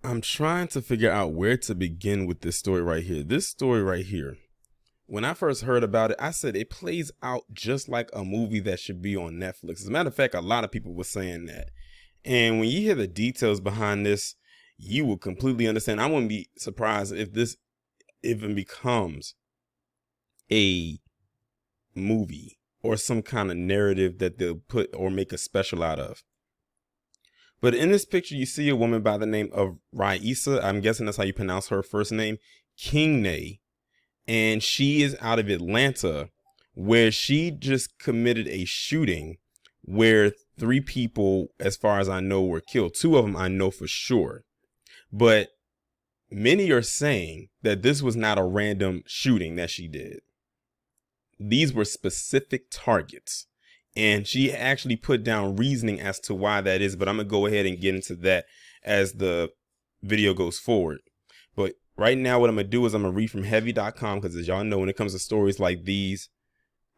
I'm trying to figure out where to begin with this story right here. This story right here. When I first heard about it, I said it plays out just like a movie that should be on Netflix. As a matter of fact, a lot of people were saying that. And when you hear the details behind this, you will completely understand. I wouldn't be surprised if this even becomes a movie or some kind of narrative that they'll put or make a special out of. But in this picture, you see a woman by the name of Raissa. I'm guessing that's how you pronounce her first name, Kengne. And she is out of Atlanta, where she just committed a shooting where 3 people, as far as I know, were killed. 2 of them I know for sure. But many are saying that this was not a random shooting that she did. These were specific targets. And she actually put down reasoning as to why that is. But I'm going to go ahead and get into that as the video goes forward. But right now, what I'm going to do is I'm going to read from heavy.com, because as y'all know, when it comes to stories like these,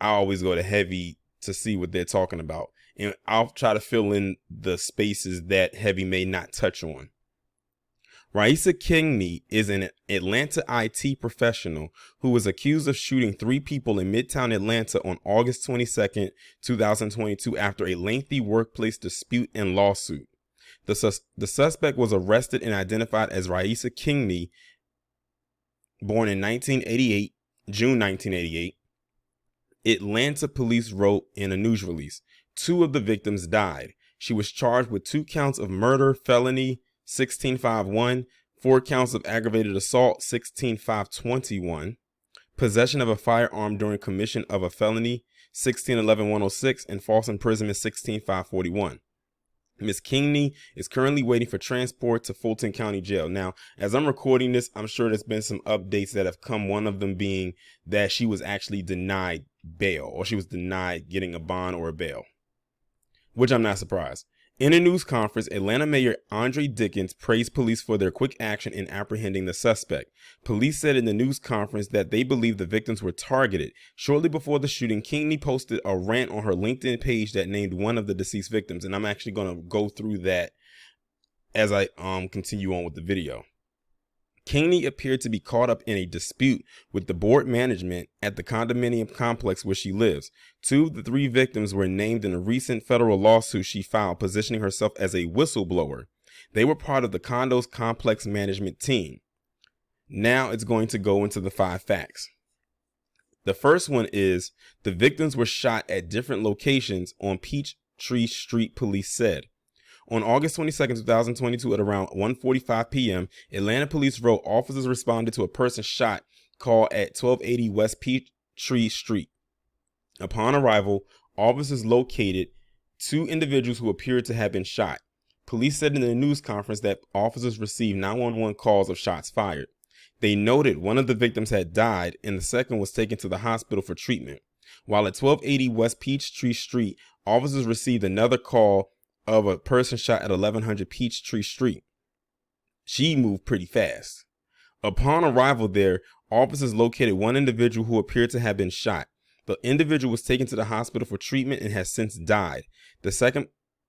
I always go to Heavy to see what they're talking about. And I'll try to fill in the spaces that Heavy may not touch on. Raissa Kengne is an Atlanta IT professional who was accused of shooting 3 people in Midtown Atlanta on August 22nd, 2022 after a lengthy workplace dispute and lawsuit. The suspect was arrested and identified as Raissa Kengne, born in June 1988. Atlanta police wrote in a news release. 2 of the victims died. She was charged with 2 counts of murder, felony 16521, 4 counts of aggravated assault 16521, possession of a firearm during commission of a felony 1611106, and false imprisonment 16541. Ms. Kengne is currently waiting for transport to Fulton County Jail. Now, as I'm recording this, I'm sure there's been some updates that have come, one of them being that she was actually denied bail, or she was denied getting a bond or a bail, which I'm not surprised. In a news conference, Atlanta Mayor Andre Dickens praised police for their quick action in apprehending the suspect. Police said in the news conference that they believe the victims were targeted. Shortly before the shooting, Kengne posted a rant on her LinkedIn page that named one of the deceased victims. And I'm actually going to go through that as I continue on with the video. Kengne appeared to be caught up in a dispute with the board management at the condominium complex where she lives. 2 of the 3 victims were named in a recent federal lawsuit she filed, positioning herself as a whistleblower. They were part of the condo's complex management team. Now it's going to go into the 5 facts. The first one is the victims were shot at different locations on Peachtree Street, police said. On August 22nd, 2022, at around 1:45 p.m., Atlanta police wrote officers responded to a person shot call at 1280 West Peachtree Street. Upon arrival, officers located 2 individuals who appeared to have been shot. Police said in the news conference that officers received 911 calls of shots fired. They noted one of the victims had died and the second was taken to the hospital for treatment. While at 1280 West Peachtree Street, officers received another call of a person shot at 1100 Peachtree Street. She moved pretty fast. Upon arrival there, officers located one individual who appeared to have been shot. The individual was taken to the hospital for treatment and has since died. The second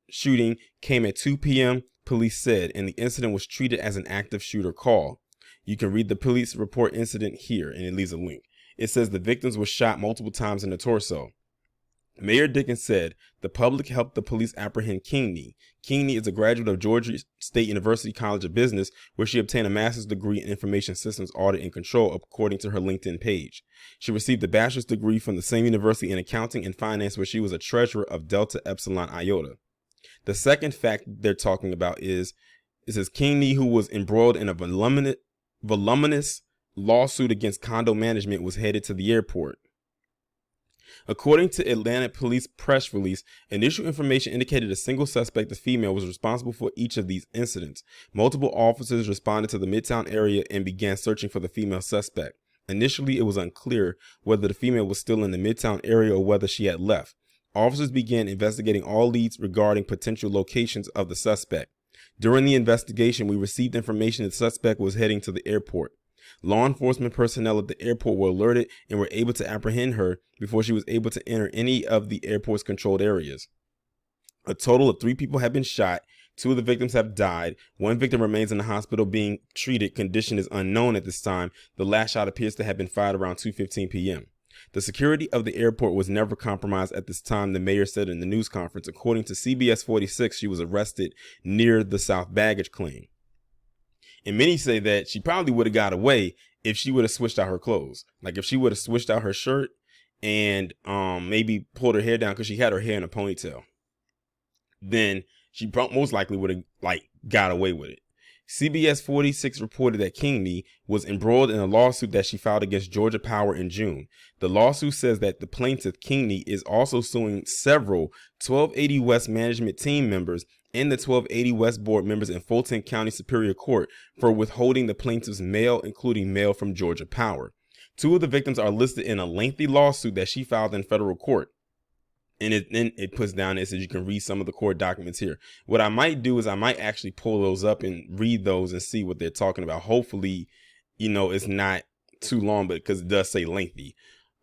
shooting came at 2 p.m., police said, and the incident was treated as an active shooter call. You can read the police report incident here, and it leaves a link. It says the victims were shot multiple times in the torso. Mayor Dickens said the public helped the police apprehend Kengne. Kengne is a graduate of Georgia State University College of Business, where she obtained a master's degree in information systems audit and control, according to her LinkedIn page. She received a bachelor's degree from the same university in accounting and finance, where she was a treasurer of Delta Epsilon Iota. The second fact they're talking about is, it says Kengne, who was embroiled in a voluminous lawsuit against condo management, was headed to the airport. According to Atlanta police press release, initial information indicated a single suspect, a female, was responsible for each of these incidents. Multiple officers responded to the Midtown area and began searching for the female suspect. Initially, it was unclear whether the female was still in the Midtown area or whether she had left. Officers began investigating all leads regarding potential locations of the suspect. During the investigation, we received information that the suspect was heading to the airport. Law enforcement personnel at the airport were alerted and were able to apprehend her before she was able to enter any of the airport's controlled areas. A total of 3 people have been shot. 2 of the victims have died. 1 victim remains in the hospital being treated. Condition is unknown at this time. The last shot appears to have been fired around 2:15 p.m. The security of the airport was never compromised at this time, the mayor said in the news conference. According to CBS 46, she was arrested near the South baggage claim. And many say that she probably would have got away if she would have switched out her clothes. Like if she would have switched out her shirt and maybe pulled her hair down, because she had her hair in a ponytail, then she most likely would have got away with it. CBS 46 reported that Kengne was embroiled in a lawsuit that she filed against Georgia Power in June. The lawsuit says that the plaintiff, Kengne, is also suing several 1280 West management team members and the 1280 West board members in Fulton County Superior Court for withholding the plaintiff's mail, including mail from Georgia Power. 2 of the victims are listed in a lengthy lawsuit that she filed in federal court. And then it puts down, it says you can read some of the court documents here. What I might do is I might actually pull those up and read those and see what they're talking about. Hopefully, it's not too long, but because it does say lengthy.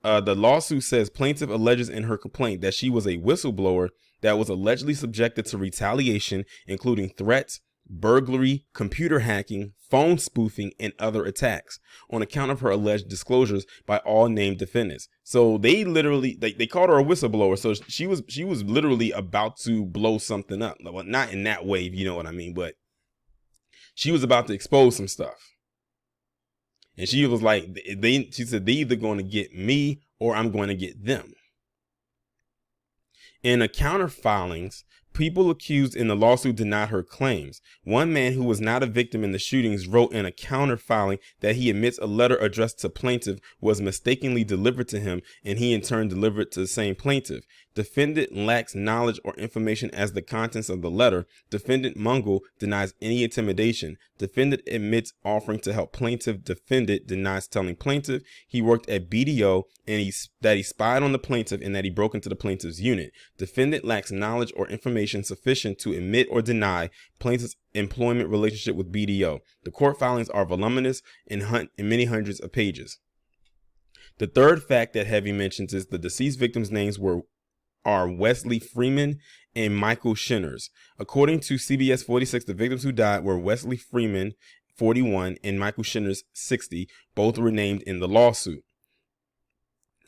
The lawsuit says plaintiff alleges in her complaint that she was a whistleblower that was allegedly subjected to retaliation, including threats, burglary, computer hacking, phone spoofing, and other attacks on account of her alleged disclosures by all named defendants. So they literally, they called her a whistleblower. So she was literally about to blow something up. Well, not in that way, if you know what I mean, but she was about to expose some stuff. And she was like, she said, they either going to get me or I'm going to get them. In the counter filings, people accused in the lawsuit denied her claims. One man who was not a victim in the shootings wrote in a counter filing that he admits a letter addressed to plaintiff was mistakenly delivered to him, and he in turn delivered to the same plaintiff. Defendant lacks knowledge or information as the contents of the letter. Defendant Mungle denies any intimidation. Defendant admits offering to help plaintiff. Defendant denies telling plaintiff he worked at BDO and that he spied on the plaintiff and that he broke into the plaintiff's unit. Defendant lacks knowledge or information sufficient to admit or deny plaintiff's employment relationship with BDO. The court filings are voluminous and many hundreds of pages. The third fact that Heavy mentions is the deceased victims' names are Wesley Freeman and Michael Shinners. According to CBS 46, the victims who died were Wesley Freeman, 41, and Michael Shinners, 60. Both were named in the lawsuit.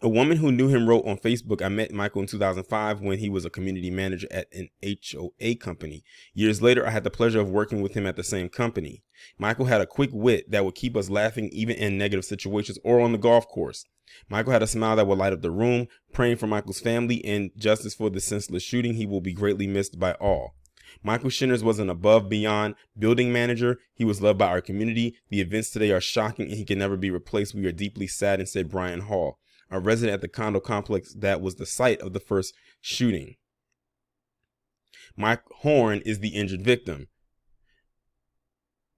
A woman who knew him wrote on Facebook, I met Michael in 2005 when he was a community manager at an HOA company. Years later, I had the pleasure of working with him at the same company. Michael had a quick wit that would keep us laughing even in negative situations or on the golf course. Michael had a smile that would light up the room. Praying for Michael's family and justice for the senseless shooting. He will be greatly missed by all. Michael Shinners was an above beyond building manager. He was loved by our community. The events today are shocking and he can never be replaced. We are deeply saddened, said Brian Hall, a resident at the condo complex that was the site of the first shooting. Mike Horn is the injured victim.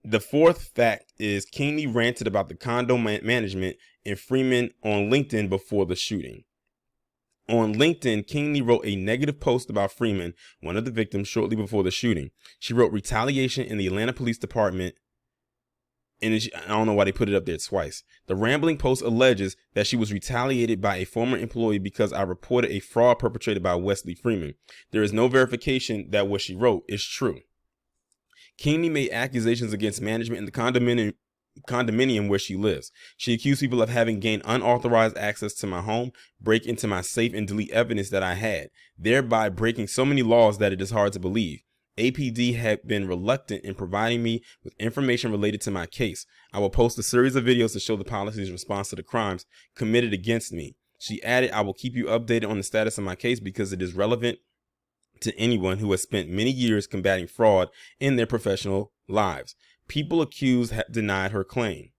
The fourth fact is Kengne ranted about the condo management and Freeman on LinkedIn before the shooting. On LinkedIn, Kengne wrote a negative post about Freeman, one of the victims, shortly before the shooting. She wrote retaliation in the Atlanta Police Department, and I don't know why they put it up there twice. The rambling post alleges that she was retaliated by a former employee because I reported a fraud perpetrated by Wesley Freeman. There is no verification that what she wrote is true. Kengne made accusations against management in the condominium where she lives. She accused people of having gained unauthorized access to my home, break into my safe, and delete evidence that I had, thereby breaking so many laws that it is hard to believe. APD had been reluctant in providing me with information related to my case. I will post a series of videos to show the policy's response to the crimes committed against me. She added, I will keep you updated on the status of my case because it is relevant to anyone who has spent many years combating fraud in their professional lives. People accused denied her claim.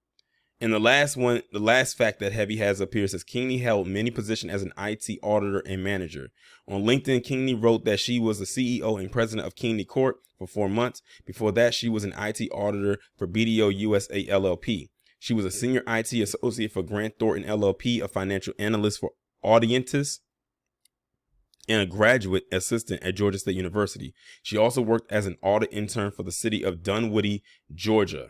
And the last fact that Heavy has up here says Kengne held many positions as an IT auditor and manager. On LinkedIn, Kengne wrote that she was the CEO and president of Kengne Corp for 4 months. Before that, she was an IT auditor for BDO USA LLP. She was a senior IT associate for Grant Thornton LLP, a financial analyst for Audientis, and a graduate assistant at Georgia State University. She also worked as an audit intern for the city of Dunwoody, Georgia.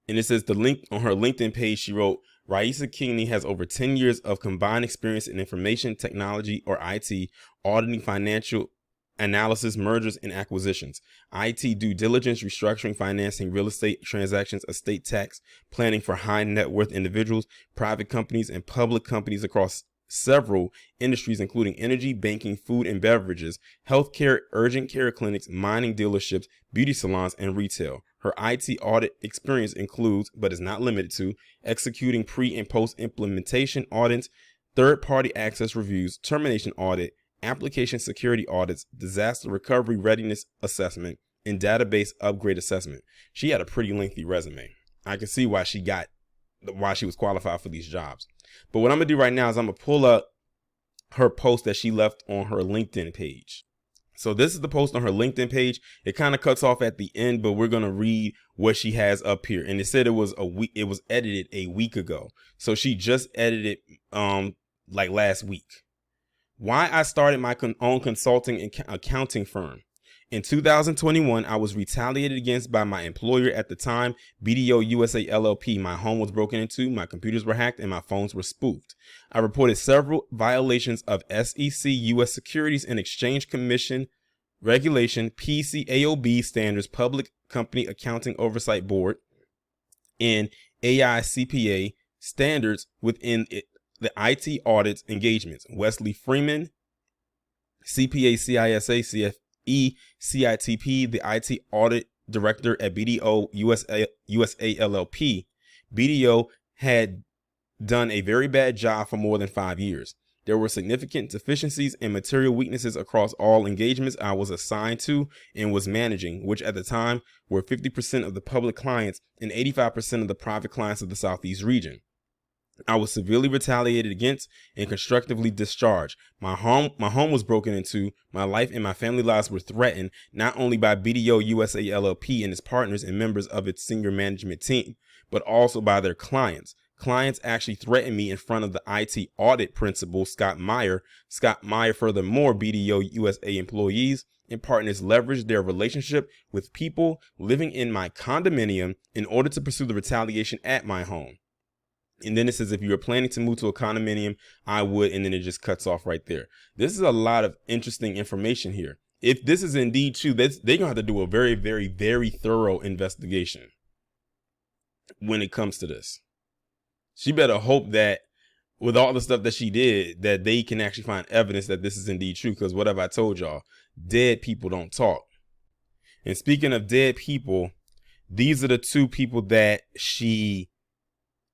And it says the link on her LinkedIn page, she wrote, Raissa Kengne has over 10 years of combined experience in information technology or IT, auditing financial analysis, mergers and acquisitions, IT due diligence, restructuring, financing, real estate transactions, estate tax, planning for high net worth individuals, private companies, and public companies across several industries, including energy, banking, food and beverages, healthcare, urgent care clinics, mining dealerships, beauty salons, and retail. Her IT audit experience includes, but is not limited to, executing pre and post implementation audits, third-party access reviews, termination audit, application security audits, disaster recovery readiness assessment, and database upgrade assessment. She had a pretty lengthy resume. I can see why she was qualified for these jobs. But what I'm gonna do right now is I'm gonna pull up her post that she left on her LinkedIn page. So this is the post on her LinkedIn page. It kind of cuts off at the end, but we're gonna read what she has up here. And it said it was edited a week ago. So she just edited like last week. Why I started my own consulting and accounting firm. In 2021, I was retaliated against by my employer at the time, BDO USA LLP. My home was broken into, my computers were hacked, and my phones were spoofed. I reported several violations of SEC, U.S. Securities and Exchange Commission regulation, PCAOB standards, Public Company Accounting Oversight Board, and AICPA standards within the IT audits engagements. Wesley Freeman, CPA, CISA, CFE, CITP, the IT audit director at BDO USA LLP. BDO had done a very bad job for more than 5 years. There were significant deficiencies and material weaknesses across all engagements I was assigned to and was managing, which at the time were 50% of the public clients and 85% of the private clients of the Southeast region. I was severely retaliated against and constructively discharged. My home was broken into. My life and my family lives were threatened, not only by BDO USA LLP and its partners and members of its senior management team, but also by their clients. Clients actually threatened me in front of the IT audit principal, Scott Meyer. Furthermore, BDO USA employees and partners leveraged their relationship with people living in my condominium in order to pursue the retaliation at my home. And then it says, if you were planning to move to a condominium, I would. And then it just cuts off right there. This is a lot of interesting information here. If this is indeed true, they're going to have to do a very, very, very thorough investigation when it comes to this. She better hope that with all the stuff that she did, that they can actually find evidence that this is indeed true. Because what have I told y'all? Dead people don't talk. And speaking of dead people, these are the two people that she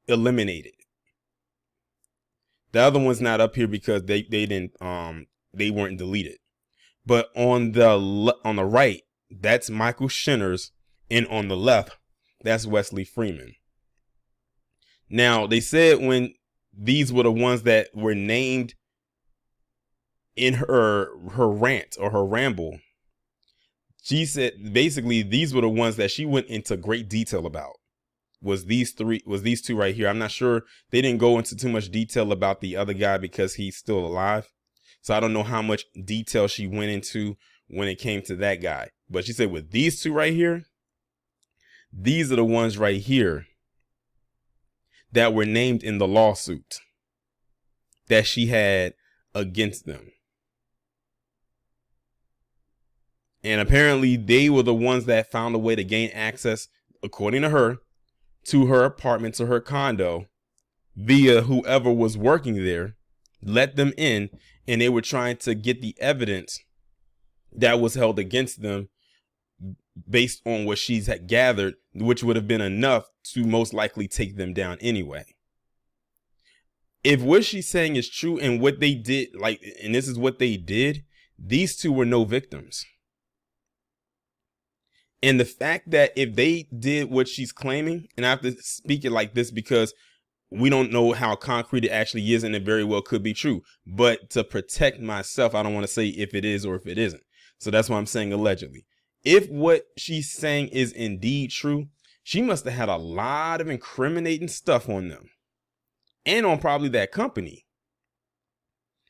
eliminated. The other one's not up here because they weren't deleted. But on the right, that's Michael Shinners, and on the left, that's Wesley Freeman. Now, they said when these were the ones that were named in her rant or her ramble, she said basically these were the ones that she went into great detail about. Was these two right here. I'm not sure. They didn't go into too much detail about the other guy because he's still alive. So I don't know how much detail she went into when it came to that guy. But she said with these two right here, these are the ones right here that were named in the lawsuit that she had against them. And apparently they were the ones that found a way to gain access, according to her, to her apartment, to her condo, via whoever was working there, let them in, and they were trying to get the evidence that was held against them based on what she's had gathered, which would have been enough to most likely take them down anyway. If what she's saying is true and what they did, and this is what they did, these two were no victims. And the fact that if they did what she's claiming, and I have to speak it like this because we don't know how concrete it actually is, and it very well could be true. But to protect myself, I don't want to say if it is or if it isn't. So that's why I'm saying allegedly. If what she's saying is indeed true, she must have had a lot of incriminating stuff on them and on probably that company.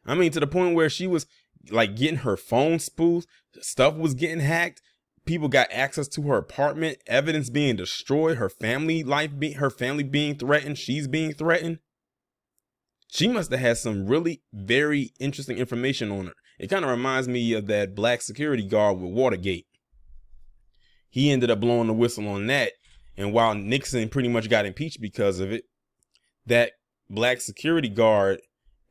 I mean, to the point where she was like getting her phone spoofed, stuff was getting hacked. People got access to her apartment, evidence being destroyed, her family being threatened, she's being threatened. She must have had some really very interesting information on her. It kind of reminds me of that black security guard with Watergate. He ended up blowing the whistle on that. And while Nixon pretty much got impeached because of it, that black security guard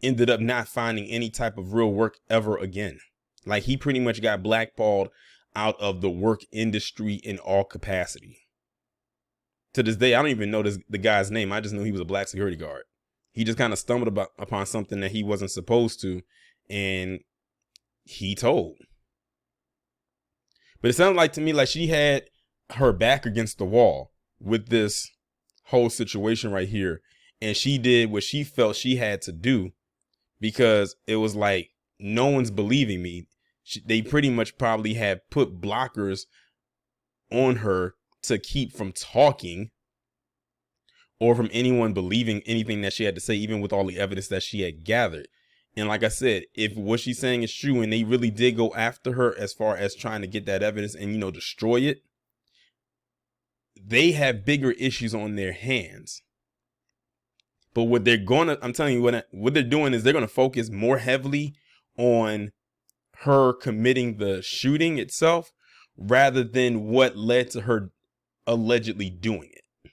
ended up not finding any type of real work ever again. Like, he pretty much got blackballed out of the work industry in all capacity. To this day, I don't even know the guy's name. I just knew he was a black security guard. He just kind of stumbled upon something that he wasn't supposed to, and he told. But it sounded like to me like she had her back against the wall with this whole situation right here. And she did what she felt she had to do, because it was like, no one's believing me. They pretty much probably had put blockers on her to keep from talking or from anyone believing anything that she had to say, even with all the evidence that she had gathered. And like I said, if what she's saying is true and they really did go after her as far as trying to get that evidence and, you know, destroy it, they have bigger issues on their hands. But what they're going to, I'm telling you, what they're doing is they're going to focus more heavily on her committing the shooting itself rather than what led to her allegedly doing it.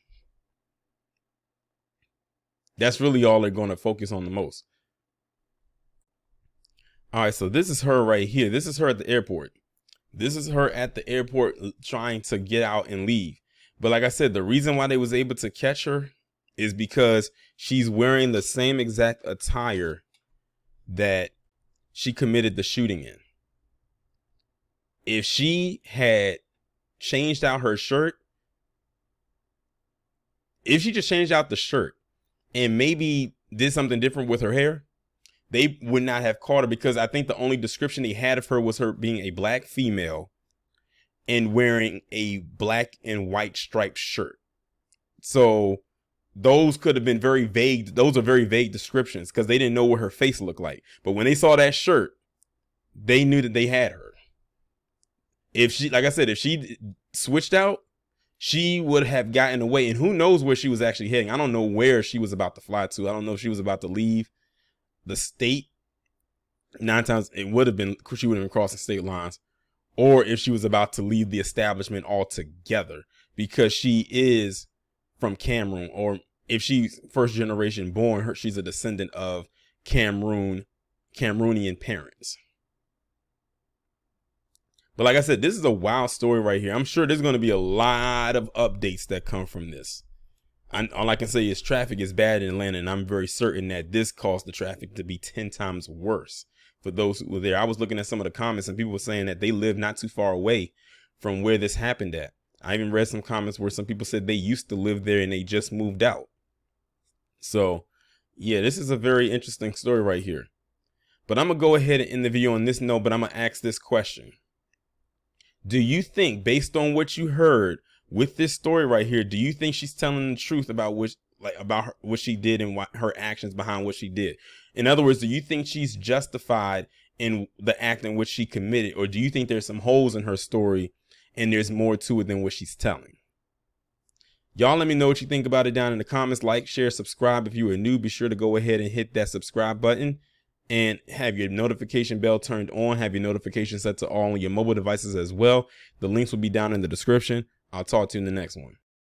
That's really all they're going to focus on the most. All right, so this is her right here. This is her at the airport. This is her at the airport trying to get out and leave. But like I said, the reason why they was able to catch her is because she's wearing the same exact attire that she committed the shooting in. If she had changed out her shirt, if she just changed out the shirt and maybe did something different with her hair, they would not have caught her, because I think the only description they had of her was her being a black female and wearing a black and white striped shirt. So those could have been very vague. Those are very vague descriptions because they didn't know what her face looked like. But when they saw that shirt, they knew that they had her. If she, like I said, if she switched out, she would have gotten away. And who knows where she was actually heading. I don't know where she was about to fly to. I don't know if she was about to leave the state. 9 times it would have been, she would have been crossing state lines, or if she was about to leave the establishment altogether, because she is from Cameroon, or if she's first generation born, she's a descendant of Cameroonian parents. But like I said, this is a wild story right here. I'm sure there's going to be a lot of updates that come from this. All I can say is traffic is bad in Atlanta, and I'm very certain that this caused the traffic to be 10 times worse for those who were there. I was looking at some of the comments, and people were saying that they live not too far away from where this happened at. I even read some comments where some people said they used to live there and they just moved out. So yeah, this is a very interesting story right here. But I'm going to go ahead and end the video on this note, but I'm going to ask this question. Do you think, based on what you heard with this story right here, do you think she's telling the truth about what she did and her actions behind what she did? In other words, do you think she's justified in the act in which she committed, or do you think there's some holes in her story and there's more to it than what she's telling? Y'all let me know what you think about it down in the comments. Like, share, subscribe. If you are new, be sure to go ahead and hit that subscribe button and have your notification bell turned on. Have your notifications set to all on your mobile devices as well. The links will be down in the description. I'll talk to you in the next one.